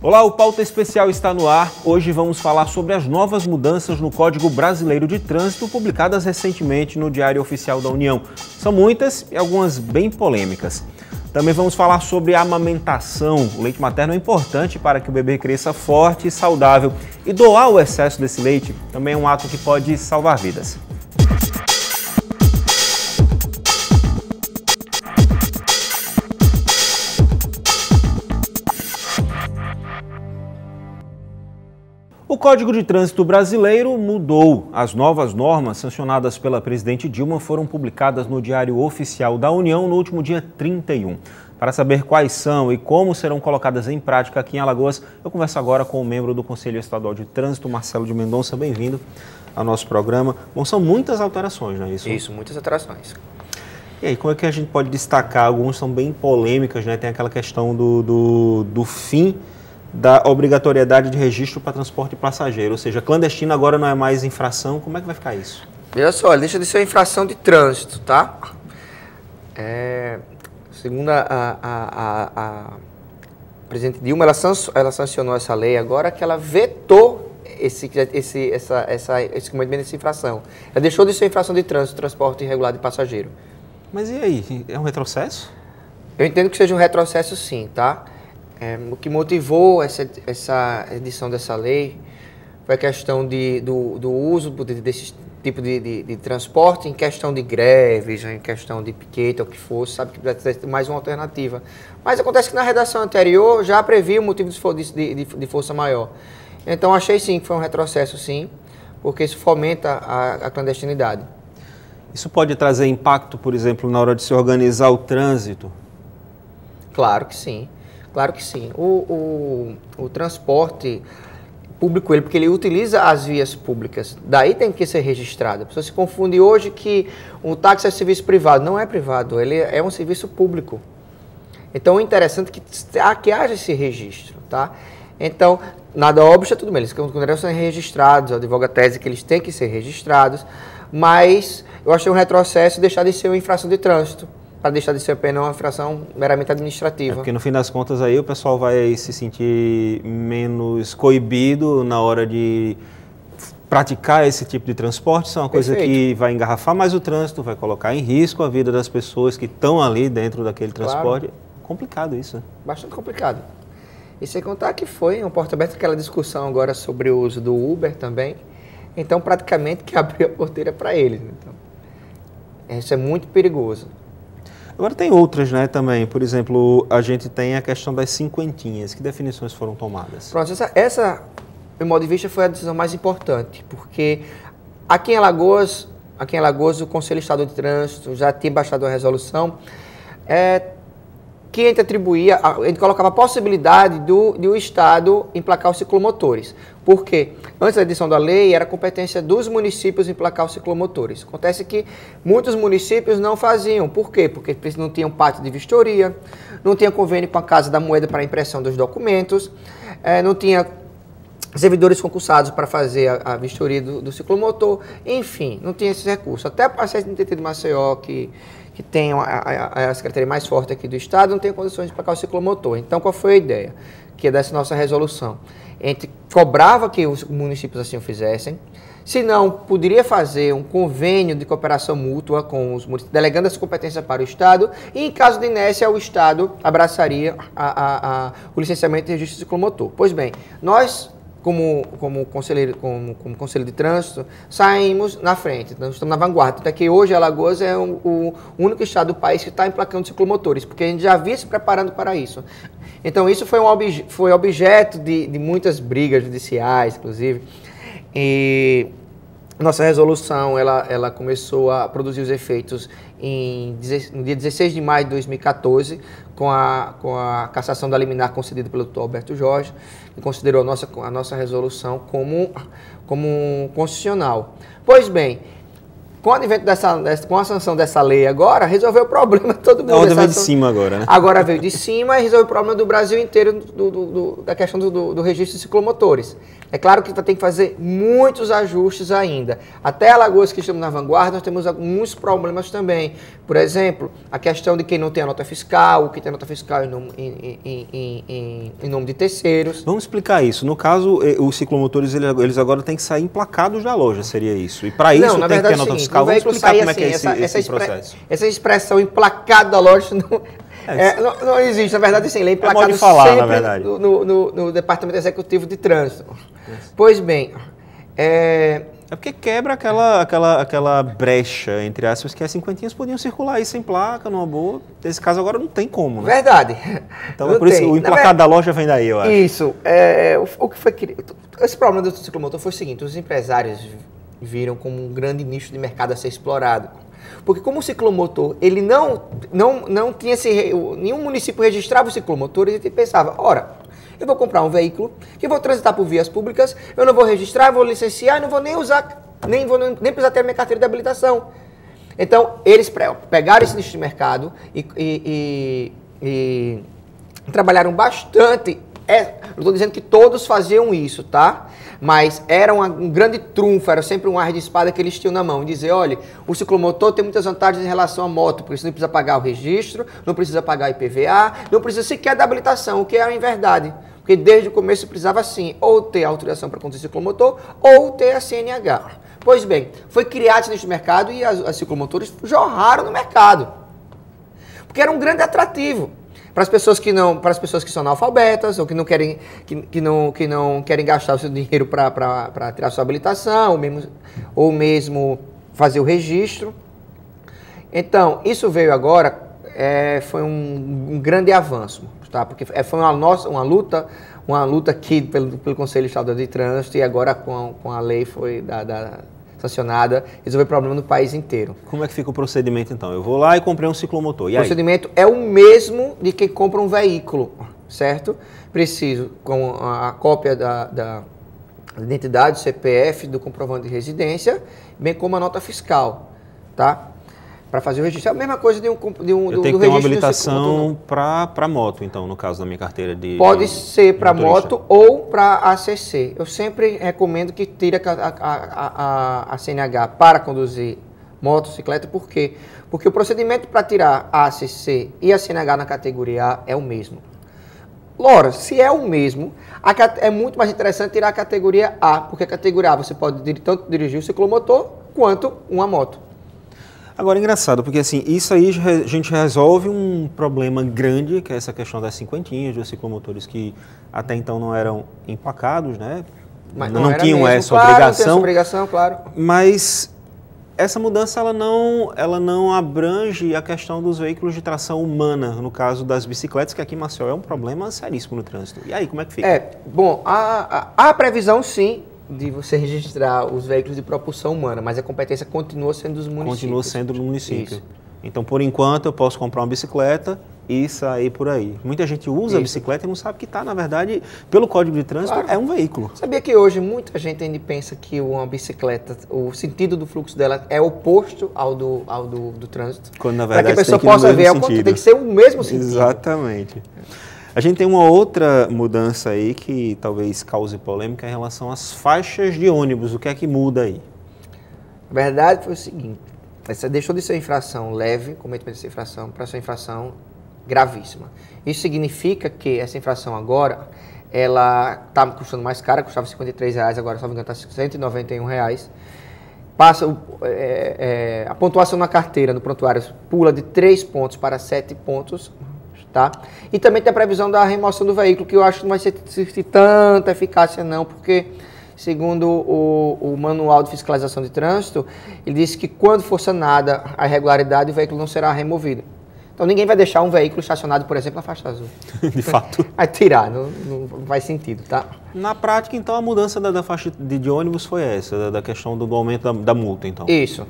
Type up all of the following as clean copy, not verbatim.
Olá, o Pauta Especial está no ar. Hoje vamos falar sobre as novas mudanças no Código Brasileiro de Trânsito, publicadas recentemente no Diário Oficial da União. São muitas e algumas bem polêmicas. Também vamos falar sobre a amamentação. O leite materno é importante para que o bebê cresça forte e saudável. E doar o excesso desse leite também é um ato que pode salvar vidas. O Código de Trânsito Brasileiro mudou. As novas normas sancionadas pela presidente Dilma foram publicadas no Diário Oficial da União no último dia 31. Para saber quais são e como serão colocadas em prática aqui em Alagoas, eu converso agora com o membro do Conselho Estadual de Trânsito, Marcelo de Mendonça. Bem-vindo ao nosso programa. Bom, são muitas alterações, não é isso? Isso, muitas alterações. E aí, como é que a gente pode destacar? Algumas são bem polêmicas, né? Tem aquela questão do fim da obrigatoriedade de registro para transporte de passageiro, ou seja, clandestino agora não é mais infração. Como é que vai ficar isso? Veja só, deixa de ser infração de trânsito, tá? Segundo a presidente Dilma, ela sancionou essa lei agora que ela vetou esse cometimento dessa infração. Ela deixou de ser infração de trânsito, transporte irregular de passageiro. Mas e aí, é um retrocesso? Eu entendo que seja um retrocesso sim, tá? O que motivou essa edição dessa lei foi a questão do uso desse tipo de transporte em questão de greves, em questão de piquete, ou o que fosse, sabe que precisa ter mais uma alternativa. Mas acontece que na redação anterior já previa o motivo de força maior. Então achei sim que foi um retrocesso sim, porque isso fomenta a clandestinidade. Isso pode trazer impacto, por exemplo, na hora de se organizar o trânsito? Claro que sim. Claro que sim. O transporte público, porque ele utiliza as vias públicas, daí tem que ser registrado. A pessoa se confunde hoje que o táxi é serviço privado. Não é privado, ele é um serviço público. Então, é interessante que haja esse registro, tá? Então, nada óbvio, tudo bem, eles consideram ser registrados, a advoga tese que eles têm que ser registrados, mas eu achei um retrocesso deixar de ser uma infração de trânsito, para deixar de ser apenas uma infração meramente administrativa. Porque no fim das contas aí o pessoal vai se sentir menos coibido na hora de praticar esse tipo de transporte. Isso é uma coisa que vai engarrafar mais o trânsito, vai colocar em risco a vida das pessoas que estão ali dentro daquele transporte. Claro. Complicado isso, né? Bastante complicado. E sem contar que foi uma porta aberta aquela discussão agora sobre o uso do Uber também. Então praticamente que abriu a porteira para eles. Então, isso é muito perigoso. Agora tem outras, né, também. Por exemplo, a gente tem a questão das cinquentinhas. Que definições foram tomadas? Pronto, essa, do meu modo de vista, foi a decisão mais importante, porque aqui em Alagoas o Conselho Estadual de Trânsito já tinha baixado uma resolução que a gente colocava a possibilidade do Estado emplacar os ciclomotores. Por quê? Antes da edição da lei, era competência dos municípios emplacar os ciclomotores. Acontece que muitos municípios não faziam. Por quê? Porque não tinham pátio de vistoria, não tinha convênio com a Casa da Moeda para impressão dos documentos, não tinha servidores concursados para fazer a vistoria do ciclomotor, enfim, não tinha esses recursos. Até a CNTT de Maceió, que tem a secretaria mais forte aqui do Estado, não tem condições de emplacar o ciclomotor. Então, qual foi a ideia? Que é dessa nossa resolução. A gente cobrava que os municípios assim o fizessem, se não, poderia fazer um convênio de cooperação mútua com os municípios, delegando essa competência para o Estado, e em caso de inércia, o Estado abraçaria o licenciamento e registro de ciclomotor. Pois bem, nós, como Conselho de Trânsito, saímos na frente, nós estamos na vanguarda. Até que hoje Alagoas é o único estado do país que está emplacando ciclomotores, porque a gente já vinha se preparando para isso. Então isso foi objeto de muitas brigas judiciais, inclusive, e nossa resolução ela começou a produzir os efeitos no dia 16 de maio de 2014, com a cassação da liminar concedida pelo Dr. Alberto Jorge, que considerou a nossa resolução como constitucional. Pois bem, com o advento com a sanção dessa lei agora, resolveu o problema de todo mundo. Ela veio de cima agora, né? Agora veio de cima e resolveu o problema do Brasil inteiro da questão do registro de ciclomotores. É claro que tem que fazer muitos ajustes ainda. Até Alagoas, que estamos na vanguarda, nós temos alguns problemas também. Por exemplo, a questão de quem não tem a nota fiscal, quem tem a nota fiscal em nome de terceiros. Vamos explicar isso. No caso, os ciclomotores, eles agora têm que sair emplacados da loja, seria isso? E para isso tem que ter a nota fiscal. Vamos explicar como é que é esse processo. Essa expressão emplacado da loja não existe. Na verdade, sim, ele é emplacado de falar, sempre na verdade. No Departamento Executivo de Trânsito. Pois bem, é porque quebra aquela brecha, entre aspas, que as cinquentinhas podiam circular aí sem placa, numa boa. Nesse caso agora não tem como, né? Verdade. Então é por isso que o emplacado da loja vem daí, eu acho. Isso. O que foi esse problema do ciclomotor foi o seguinte: os empresários viram como um grande nicho de mercado a ser explorado. Porque como o ciclomotor, ele não tinha nenhum município registrava o ciclomotor, e ele pensava, ora, eu vou comprar um veículo que vou transitar por vias públicas, eu não vou registrar, vou licenciar, não vou nem usar, nem precisar ter a minha carteira de habilitação. Então, eles pegaram esse nicho de mercado e trabalharam bastante. Não estou dizendo que todos faziam isso, tá? Mas era um grande trunfo, era sempre um ar de espada que eles tinham na mão. Dizer, olha, o ciclomotor tem muitas vantagens em relação à moto, porque você não precisa pagar o registro, não precisa pagar o IPVA, não precisa sequer da habilitação, o que é em verdade. Porque desde o começo precisava sim, ou ter autorização para conduzir ciclomotor, ou ter a CNH. Pois bem, foi criado neste mercado e as ciclomotores jorraram no mercado. Porque era um grande atrativo. Para as pessoas que são analfabetas ou que não querem gastar o seu dinheiro para tirar sua habilitação ou mesmo fazer o registro. Então, isso veio agora, foi um grande avanço, tá? Porque foi uma luta aqui pelo Conselho Estadual de Trânsito e agora com a lei foi sancionada, resolver o problema no país inteiro. Como é que fica o procedimento, então? Eu vou lá e comprei um ciclomotor. E o procedimento é o mesmo de quem compra um veículo, certo? Preciso com a cópia da identidade, do CPF, do comprovante de residência, bem como a nota fiscal, tá? Para fazer o registro. É a mesma coisa eu tenho que ter uma habilitação para moto, então, no caso da minha carteira de Pode ser para moto ou para ACC. Eu sempre recomendo que tire a CNH para conduzir motocicleta. Por quê? Porque o procedimento para tirar a ACC e a CNH na categoria A é o mesmo. Ora, se é o mesmo, é muito mais interessante tirar a categoria A, porque a categoria A você pode tanto dirigir o ciclomotor quanto uma moto. Agora, engraçado, porque assim, isso aí a gente resolve um problema grande, que é essa questão das cinquentinhas, dos ciclomotores que até então não eram emplacados, né? Mas não tinham mesmo. essa claro, obrigação. Não tem essa obrigação, claro. Mas essa mudança ela não abrange a questão dos veículos de tração humana, no caso das bicicletas, que aqui em Maceió é um problema seríssimo no trânsito. E aí, como é que fica? Bom, a previsão sim de você registrar os veículos de propulsão humana, mas a competência continua sendo dos municípios. Continua sendo do município. Isso. Então, por enquanto, eu posso comprar uma bicicleta e sair por aí. Muita gente usa a bicicleta e não sabe que está, na verdade, pelo Código de Trânsito, é um veículo. Sabia que hoje muita gente ainda pensa que uma bicicleta, o sentido do fluxo dela é oposto ao do trânsito? Quando, na verdade, para que a pessoa possa ver, tem que ser o mesmo sentido. Exatamente. A gente tem uma outra mudança aí que talvez cause polêmica em relação às faixas de ônibus. O que é que muda aí? A verdade foi o seguinte, essa deixou de ser infração leve, cometimento dessa infração, para ser infração gravíssima. Isso significa que essa infração agora, ela está custando mais cara, custava R$53, agora, se não me engano, está R$191. Passa, a pontuação na carteira, no prontuário, pula de 3 pontos para 7 pontos, tá? E também tem a previsão da remoção do veículo, que eu acho que não vai ser tanta eficácia não, porque segundo o Manual de Fiscalização de Trânsito, ele disse que quando for sanada a irregularidade, o veículo não será removido. Então ninguém vai deixar um veículo estacionado, por exemplo, na faixa azul. De fato. Vai tirar, não faz sentido, tá? Na prática, então, a mudança da faixa de ônibus foi essa, da questão do aumento da multa, então. Isso.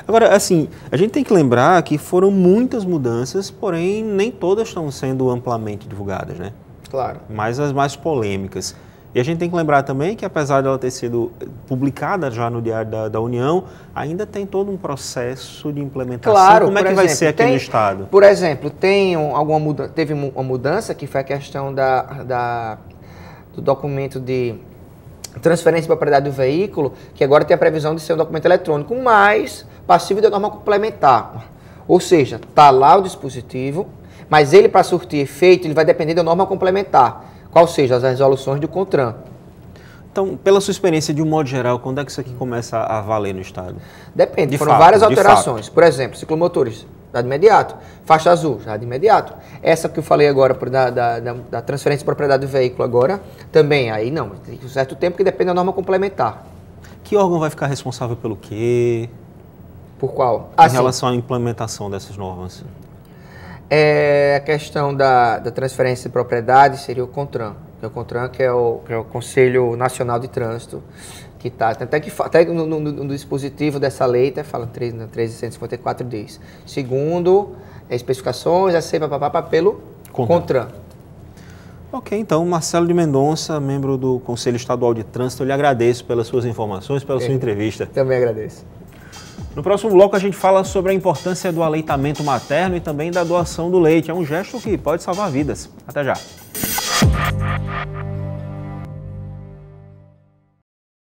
Agora, assim, a gente tem que lembrar que foram muitas mudanças, porém nem todas estão sendo amplamente divulgadas, né? Claro. Mas as mais polêmicas. E a gente tem que lembrar também que, apesar dela ter sido publicada já no Diário da União, ainda tem todo um processo de implementação. Claro, como é que vai ser aqui no Estado? Por exemplo, teve uma mudança, que foi a questão do documento de transferência de propriedade do veículo, que agora tem a previsão de ser um documento eletrônico, mas passível de norma complementar. Ou seja, está lá o dispositivo, mas ele, para surtir efeito, ele vai depender da norma complementar. Qual seja as resoluções do CONTRAN. Então, pela sua experiência, de um modo geral, quando é que isso aqui começa a valer no Estado? Depende, foram várias alterações. Por exemplo, ciclomotores, já de imediato. Faixa azul, já de imediato. Essa que eu falei agora, da transferência de propriedade do veículo agora, também, aí não, tem um certo tempo que depende da norma complementar. Que órgão vai ficar responsável pelo quê? Por qual? Em relação à implementação dessas normas. A questão da transferência de propriedade seria o CONTRAN. O CONTRAN, que é o Conselho Nacional de Trânsito, que está, até no dispositivo dessa lei, até fala 1354 diz. Segundo, especificações, pelo CONTRAN. Ok, então, Marcelo de Mendonça, membro do Conselho Estadual de Trânsito, eu lhe agradeço pelas suas informações, pela sua entrevista. Também agradeço. No próximo bloco a gente fala sobre a importância do aleitamento materno e também da doação do leite. É um gesto que pode salvar vidas. Até já.